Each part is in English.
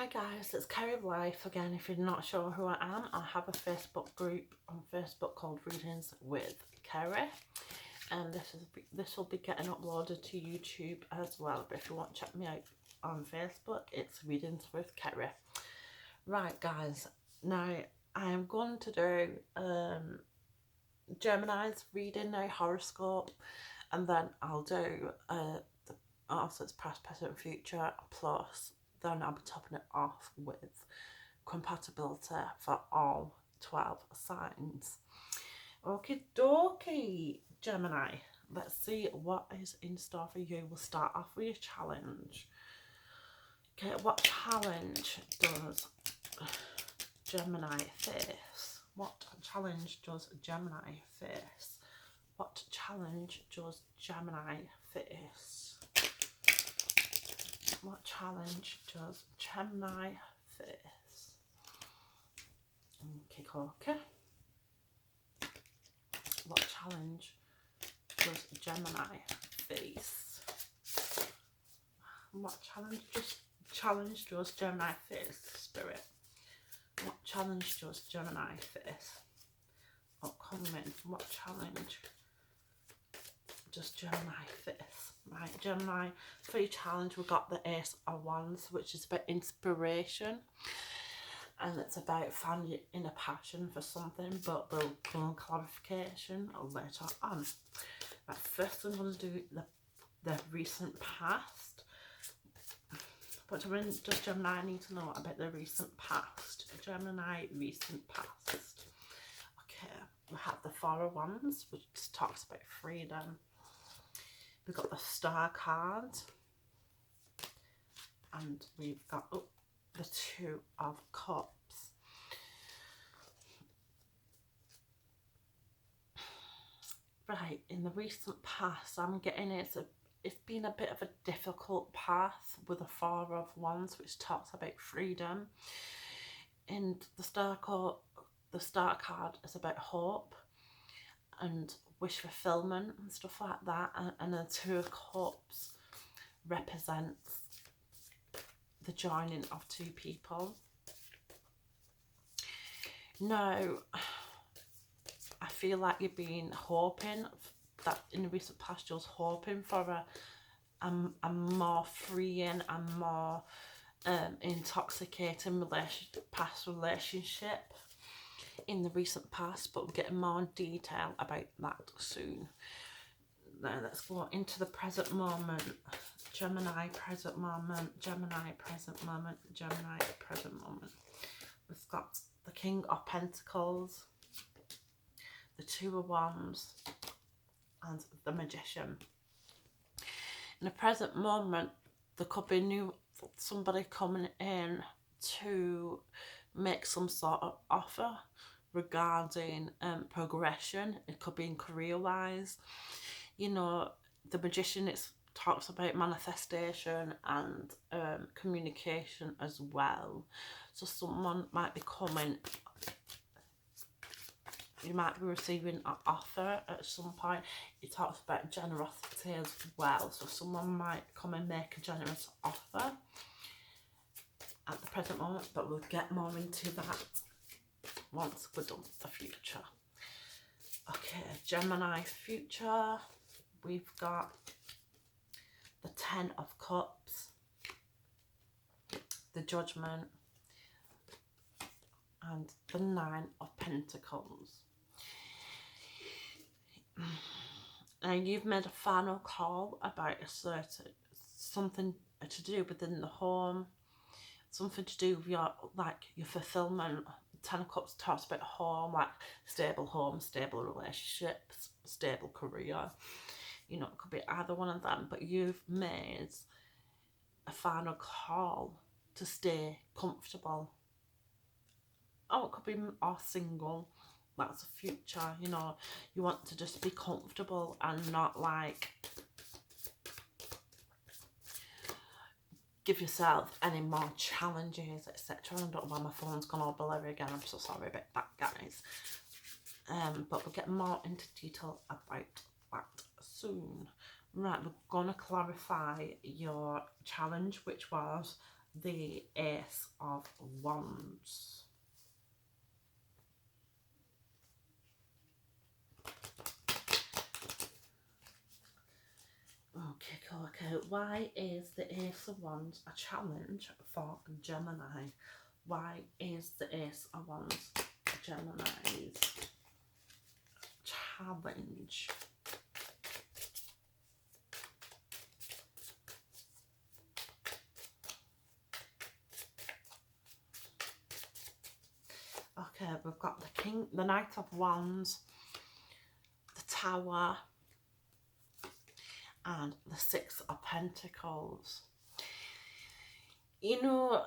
Hi guys, it's Kerry Life again. If you're not sure who I am, I have a Facebook group on Facebook called Readings with Kerry, and this will be getting uploaded to YouTube as well. But if you want to check me out on Facebook, it's Readings with Kerry. Right guys, now I am going to do Gemini's reading now, horoscope, and then I'll do also it's past, present, future, plus then I'll be topping it off with compatibility for all 12 signs. Okie dokie, Gemini. Let's see what is in store for you. We'll start off with your challenge. Okay, what challenge does Gemini face? What challenge does Gemini face? What challenge does Gemini face? What challenge does Gemini face? Okay. What challenge does Gemini face? What challenge does Gemini face, Spirit? What challenge does Gemini face? Upcoming, what challenge does Gemini face? Right, Gemini, for your challenge we got the Ace of Wands, which is about inspiration, and it's about finding your inner passion for something, but we'll go on clarification later on. Right, first I'm going to do the recent past. What does Gemini need to know about the recent past? Gemini, recent past. Okay, we have the Four of Wands, which talks about freedom. We've got the Star card, and we've got the Two of Cups. Right, in the recent past, I'm getting it's been a bit of a difficult path with the Four of Wands, which talks about freedom. And the Star card is about hope and wish fulfillment and stuff like that, and the Two of Cups represents the joining of two people. Now, I feel like you've been hoping that in the recent past you was hoping for a more freeing and more intoxicating past relationship in the recent past, but we'll get more detail about that soon. Now let's go into the present moment. Gemini, present moment. Gemini, present moment. Gemini, present moment. We've got the King of Pentacles, the Two of Wands, and the Magician. In the present moment, there could be somebody coming in to make some sort of offer regarding progression. It could be in career-wise. You know, the Magician, it talks about manifestation and communication as well. So someone might be coming, you might be receiving an offer at some point. It talks about generosity as well. So someone might come and make a generous offer at the present moment, but we'll get more into that once we're done with the future. Okay, Gemini future. We've got the Ten of Cups, the Judgment, and the Nine of Pentacles. Now you've made a final call about something to do within the home, something to do with your fulfillment. Ten of Cups talks about home, like stable home, stable relationships, stable career. You know, it could be either one of them, but you've made a final call to stay comfortable. Oh, it could be or single. That's a future. You know, you want to just be comfortable and not like give yourself any more challenges, etc. I don't know why my phone's gone all blurry again. I'm so sorry about that, guys. But we'll get more into detail about that soon. Right, we're gonna clarify your challenge, which was the Ace of Wands. Okay. Why is the Ace of Wands a challenge for Gemini? Why is the Ace of Wands Gemini's challenge? Okay, we've got the King, the Knight of Wands, the Tower, and the Six of Pentacles. You know,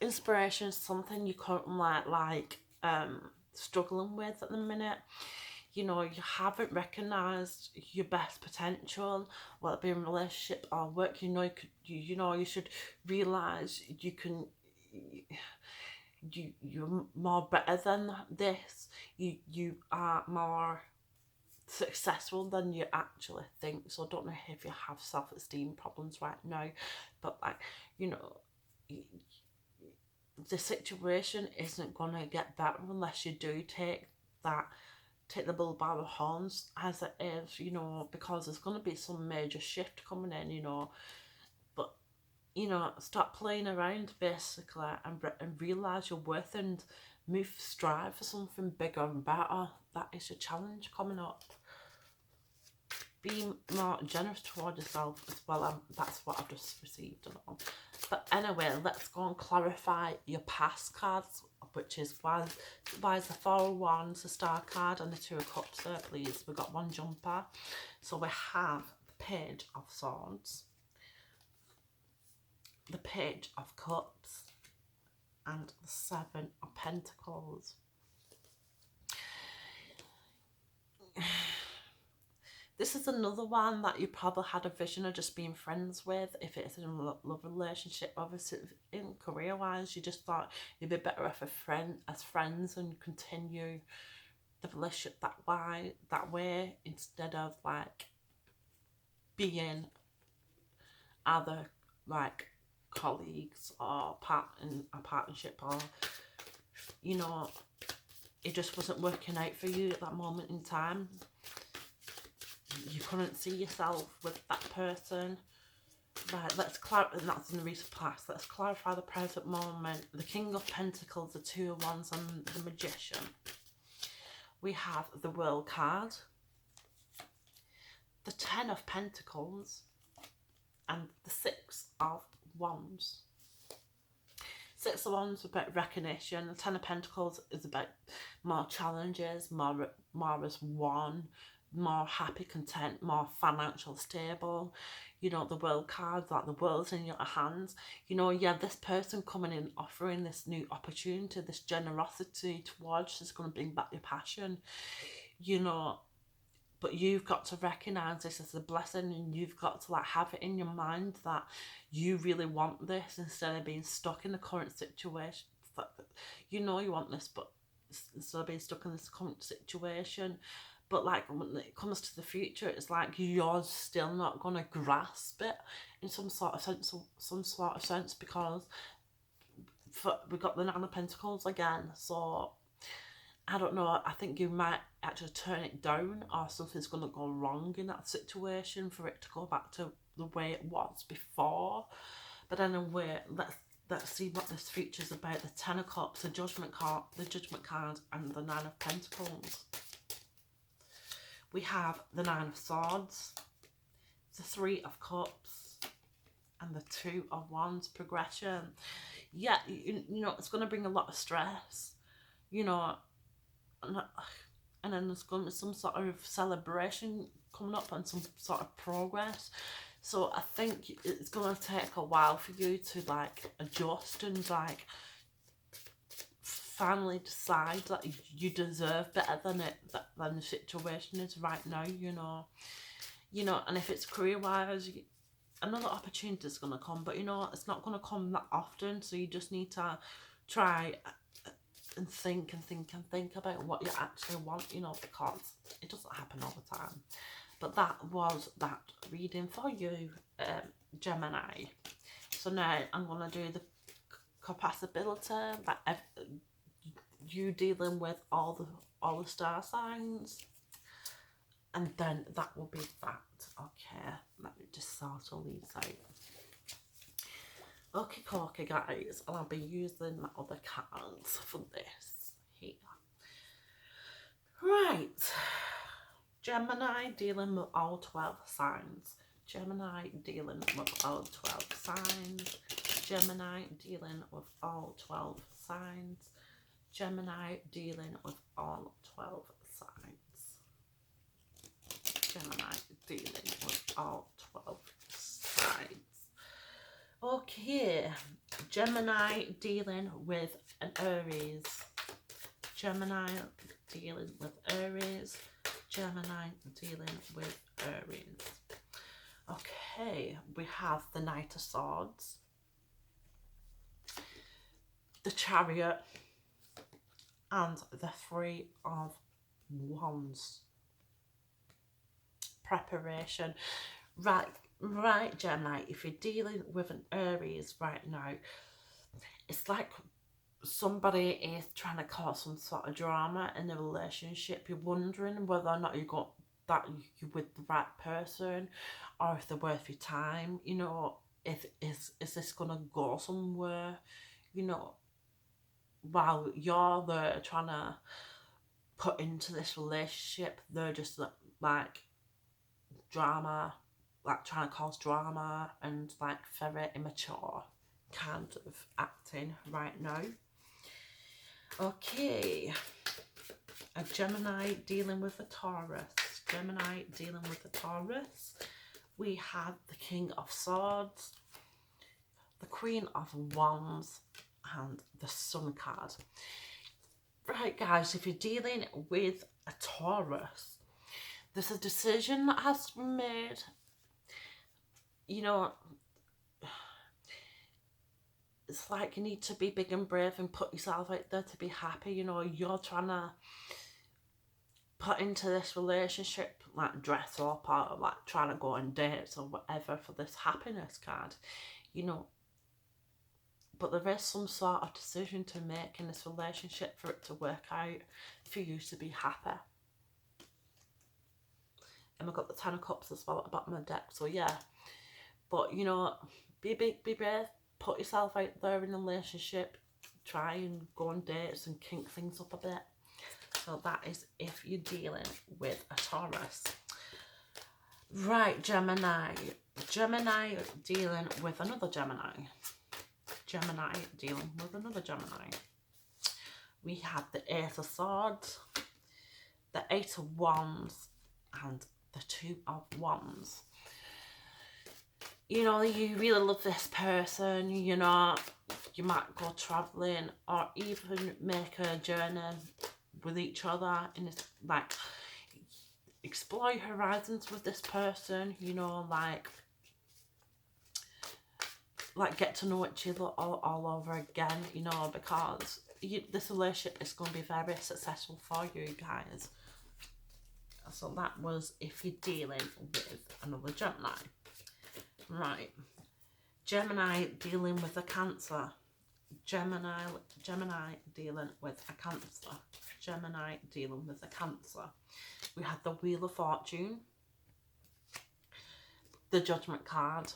inspiration is something you currently struggling with at the minute. You know, you haven't recognised your best potential, whether it be in relationship or work. You know, you should realise you can. You're more better than this. You are more successful than you actually think. So I don't know if you have self-esteem problems right now, but like, you know, the situation isn't gonna get better unless you do take the bull by the horns as it is, you know, because there's gonna be some major shift coming in, you know. But you know, stop playing around basically, and realise your worth and strive for something bigger and better. That is your challenge coming up. Be more generous toward yourself as well. That's what I've just received and all. But anyway, let's go and clarify your past cards, which is why is the Four of Wands, the Star card, and the Two of Cups there, please. We've got one jumper. So we have the Page of Swords, the Page of Cups, and the Seven of Pentacles. This is another one that you probably had a vision of just being friends with. If it's in a love relationship, obviously in career-wise, you just thought you'd be better off as friends and continue the relationship that way instead of like being other like colleagues or in a partnership, or you know, it just wasn't working out for you at that moment in time. You couldn't see yourself with that person. Right, let's clarify, and that's in the recent past. Let's clarify the present moment. The King of Pentacles, the Two of Wands, and the Magician. We have the World card, the Ten of Pentacles, and the Six of Wands. Six of Wands is about recognition. The Ten of Pentacles is about more challenges, more as one, more happy, content, more financial stable. You know, the World card, like the world's in your hands. You know, yeah, this person coming in offering this new opportunity, this generosity towards is going to bring back your passion, you know. But you've got to recognise this as a blessing, and you've got to like have it in your mind that you really want this instead of being stuck in the current situation. You know you want this, but instead of being stuck in this current situation. But like when it comes to the future, it's like you're still not gonna grasp it in some sort of sense, because we've got the Nine of Pentacles again. So I don't know, I think you might actually turn it down, or something's going to go wrong in that situation for it to go back to the way it was before. But anyway, let's see what this future's about. The Ten of Cups, the Judgment card, and the Nine of Pentacles. We have the Nine of Swords, the Three of Cups, and the Two of Wands progression. Yeah, you know, it's going to bring a lot of stress, you know. And then there's going to be some sort of celebration coming up and some sort of progress. So I think it's going to take a while for you to like adjust and like finally decide that you deserve better than the situation is right now, you know. And if it's career-wise, another opportunity is going to come, but you know, it's not going to come that often, so you just need to try and think about what you actually want, you know, because it doesn't happen all the time. But that was that reading for you, Gemini. So now I'm going to do the compatibility, like you dealing with all the star signs, and then that will be that. Okay, let me just sort all these out. Okay, guys, and I'll be using my other cards for this here. Right, Gemini dealing with all 12 signs. Gemini dealing with all 12 signs. Gemini dealing with all 12 signs. Gemini dealing with all 12 signs. Gemini dealing with all 12 signs. Okay, Gemini dealing with an Aries. Gemini dealing with Aries. Gemini dealing with Aries. Okay, we have the Knight of Swords, the Chariot, and the Three of Wands. Preparation. Right, Gemini, if you're dealing with an Aries right now, it's like somebody is trying to cause some sort of drama in the relationship. You're wondering whether or not you're with the right person, or if they're worth your time. You know, is this gonna go somewhere? You know, while you're there trying to put into this relationship, they're just like drama, like trying to cause drama, and like very immature kind of acting right now. Okay, a Gemini dealing with a Taurus. Gemini dealing with a Taurus. We have the King of Swords, the Queen of Wands, and the Sun card. Right, guys, if you're dealing with a Taurus, there's a decision that has to be made. You know, it's like you need to be big and brave and put yourself out there to be happy. You know, you're trying to put into this relationship, like dress up, or like trying to go on dates or whatever for this happiness card, you know. But there is some sort of decision to make in this relationship for it to work out, for you to be happy. And we've got the Ten of Cups as well at the bottom of the deck, so yeah. But, you know, be big, be brave, put yourself out there in a relationship, try and go on dates and kink things up a bit. So that is if you're dealing with a Taurus. Right, Gemini. Gemini dealing with another Gemini. Gemini dealing with another Gemini. We have the Ace of Swords, the Eight of Wands, and the Two of Wands. You know, you really love this person, you know, you might go travelling or even make a journey with each other, and it's like explore your horizons with this person, you know, like get to know each other all over again, you know, because this relationship is going to be very successful for you guys. So that was if you're dealing with another Gemini. Right, Gemini dealing with a Cancer. Gemini dealing with a Cancer. Gemini dealing with a Cancer. We had the Wheel of Fortune, the Judgment card,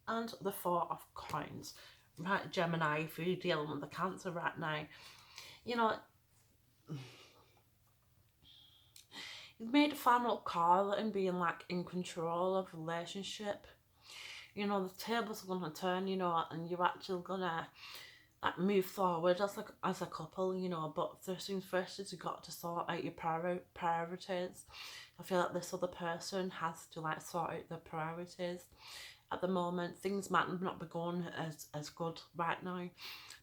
and the Four of Coins. Right, Gemini, if you're dealing with a Cancer right now, you know, you've made a final call and being like in control of a relationship. You know, the tables are gonna turn, you know, and you're actually gonna like move forward as a couple, you know. But first things first is you got to sort out your priorities. I feel like this other person has to like sort out their priorities. At the moment, things might not be going as good right now,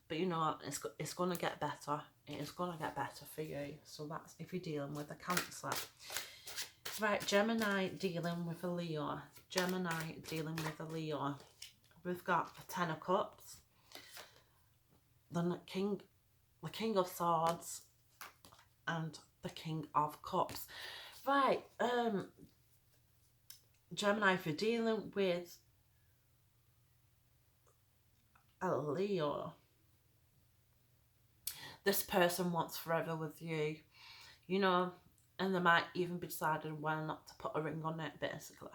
but you know, it's gonna get better. It is gonna get better for you. So that's if you're dealing with a Cancer. Right, Gemini dealing with a Leo. Gemini dealing with a Leo. We've got the Ten of Cups, the King of Swords, and the King of Cups. Right, Gemini, if you're dealing with a Leo. This person wants forever with you, you know, and they might even be deciding whether not to put a ring on it, basically.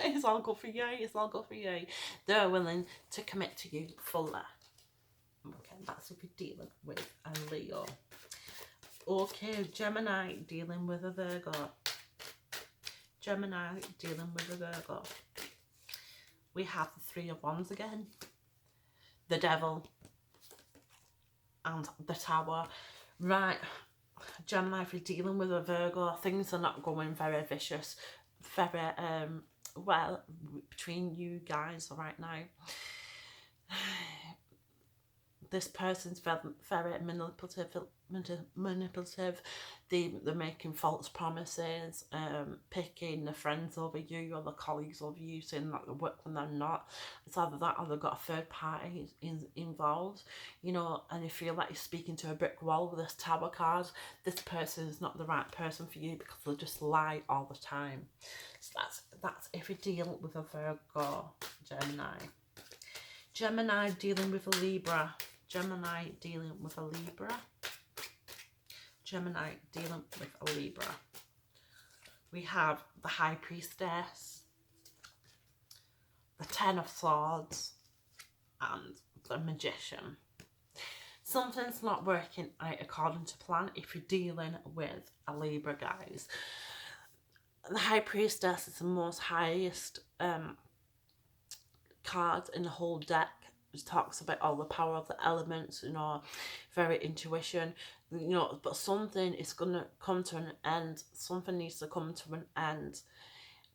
It's all good for you, it's all good for you. They're willing to commit to you fully. Okay, that's if you're dealing with a Leo. Okay, Gemini dealing with a Virgo. Gemini dealing with a Virgo. We have the Three of Wands again. The Devil. And the Tower. Right, Gemini, if you're dealing with a Virgo, things are not going very vicious, very well between you guys right now. This person's very manipulative. They're making false promises, picking the friends over you or the colleagues over you, saying that they work when they're not. It's either that or they've got a third party involved, you know, and you feel like you're speaking to a brick wall with this Tower card. This person is not the right person for you because they just lie all the time. So that's if you deal with a Virgo, Gemini. Gemini dealing with a Libra. Gemini dealing with a Libra. Gemini dealing with a Libra. We have the High Priestess, the Ten of Swords, and the Magician. Something's not working out according to plan if you're dealing with a Libra, guys. The High Priestess is the most highest card in the whole deck. It talks about all the power of the elements, you know, very intuition, you know, but something is going to come to an end. Something needs to come to an end.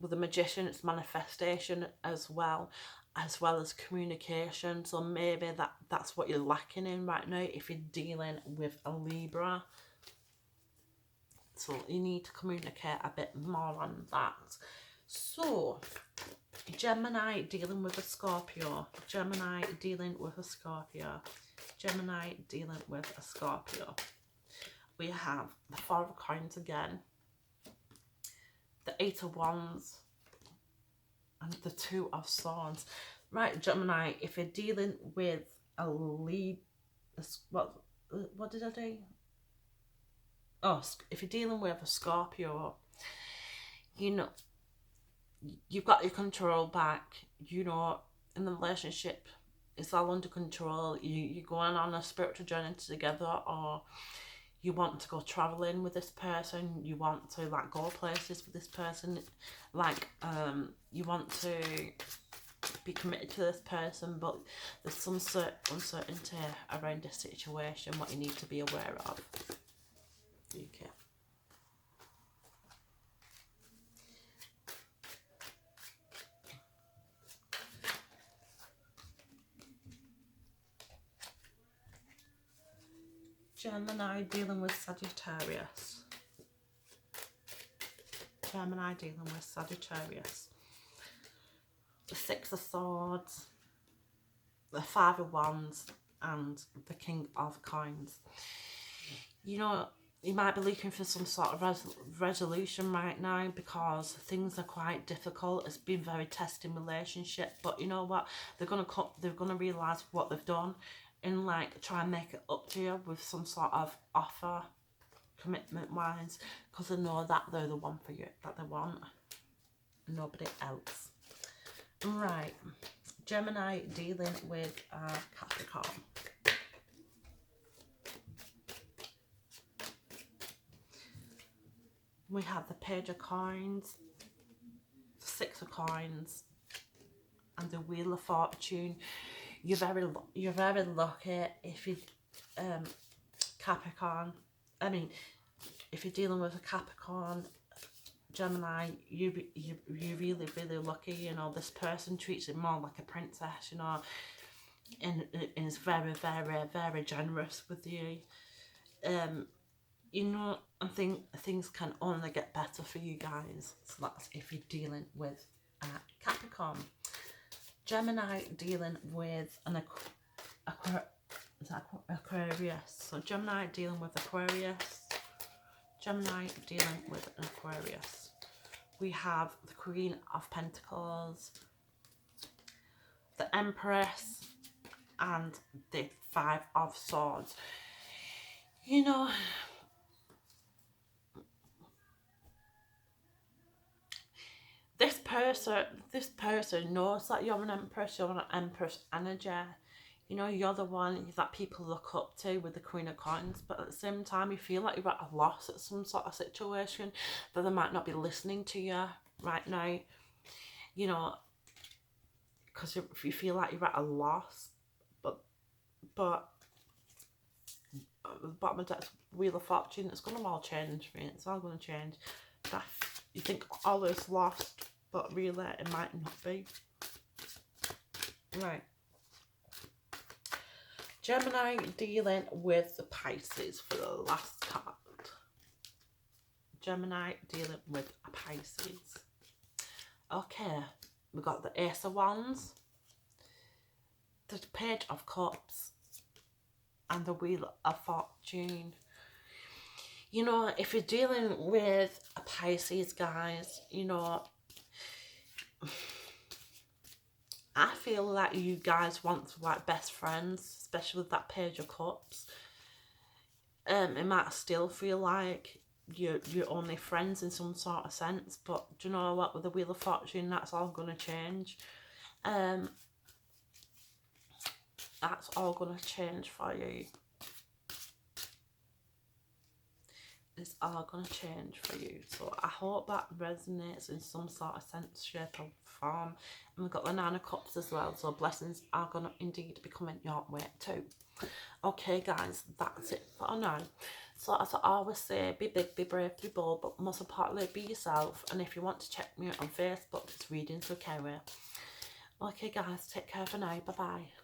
With the Magician, it's manifestation as well as communication. So maybe that's what you're lacking in right now if you're dealing with a Libra. So you need to communicate a bit more on that. So Gemini dealing with a Scorpio. Gemini dealing with a Scorpio. Gemini dealing with a Scorpio. We have the Four of Coins again. The Eight of Wands. And the Two of Swords. Right, Gemini, if you're dealing with a what did I do? Oh, if you're dealing with a Scorpio, you know, you've got your control back, you know, in the relationship, it's all under control. You're going on a spiritual journey together, or you want to go traveling with this person, you want to like go places with this person, like you want to be committed to this person, but there's some uncertainty around this situation, what you need to be aware of. Okay. Gemini dealing with Sagittarius. Gemini dealing with Sagittarius. The Six of Swords, the Five of Wands, and the King of Coins. You know, you might be looking for some sort of resolution right now because things are quite difficult. It's been a very testing relationship, but you know what? They're gonna realise what they've done and like try and make it up to you with some sort of offer, commitment wise, because they know that they're the one for you that they want, nobody else. Right, Gemini dealing with Capricorn. We have the Page of Coins, the Six of Coins, and the Wheel of Fortune. You're very lucky if you Capricorn. I mean, if you're dealing with a Capricorn, Gemini, you're really lucky. You know, this person treats you more like a princess. You know, and is very generous with you. You know, I think things can only get better for you guys. So that's if you're dealing with Capricorn. Gemini dealing with an Aquarius. So Gemini dealing with Aquarius. Gemini dealing with an Aquarius. We have the Queen of Pentacles, the Empress, and the Five of Swords. You know, this person knows that you're an empress energy. You know, you're the one that people look up to with the Queen of Coins, but at the same time, you feel like you're at a loss at some sort of situation, that they might not be listening to you right now. You know, because you feel like you're at a loss, but at the bottom of that Wheel of Fortune, it's going to all change for you. It's all going to change. You think all is lost, but really it might not be. Right. Gemini dealing with the Pisces for the last card. Gemini dealing with a Pisces. Okay, we got the Ace of Wands, the Page of Cups, and the Wheel of Fortune. You know, if you're dealing with a Pisces, guys, you know, I feel like you guys want to like best friends, especially with that Page of Cups. It might still feel like you're only friends in some sort of sense, but do you know what? With the Wheel of Fortune, that's all going to change. That's all going to change for you. It's all going to change for you. So I hope that resonates in some sort of sense, shape or form. And we've got the Nine of Cups as well. So blessings are going to indeed be coming your way too. Okay guys, that's it for now. So as I always say, be big, be brave, be bold, but most importantly, be yourself. And if you want to check me out on Facebook, it's Readings with Kerry. Okay guys, take care for now. Bye bye.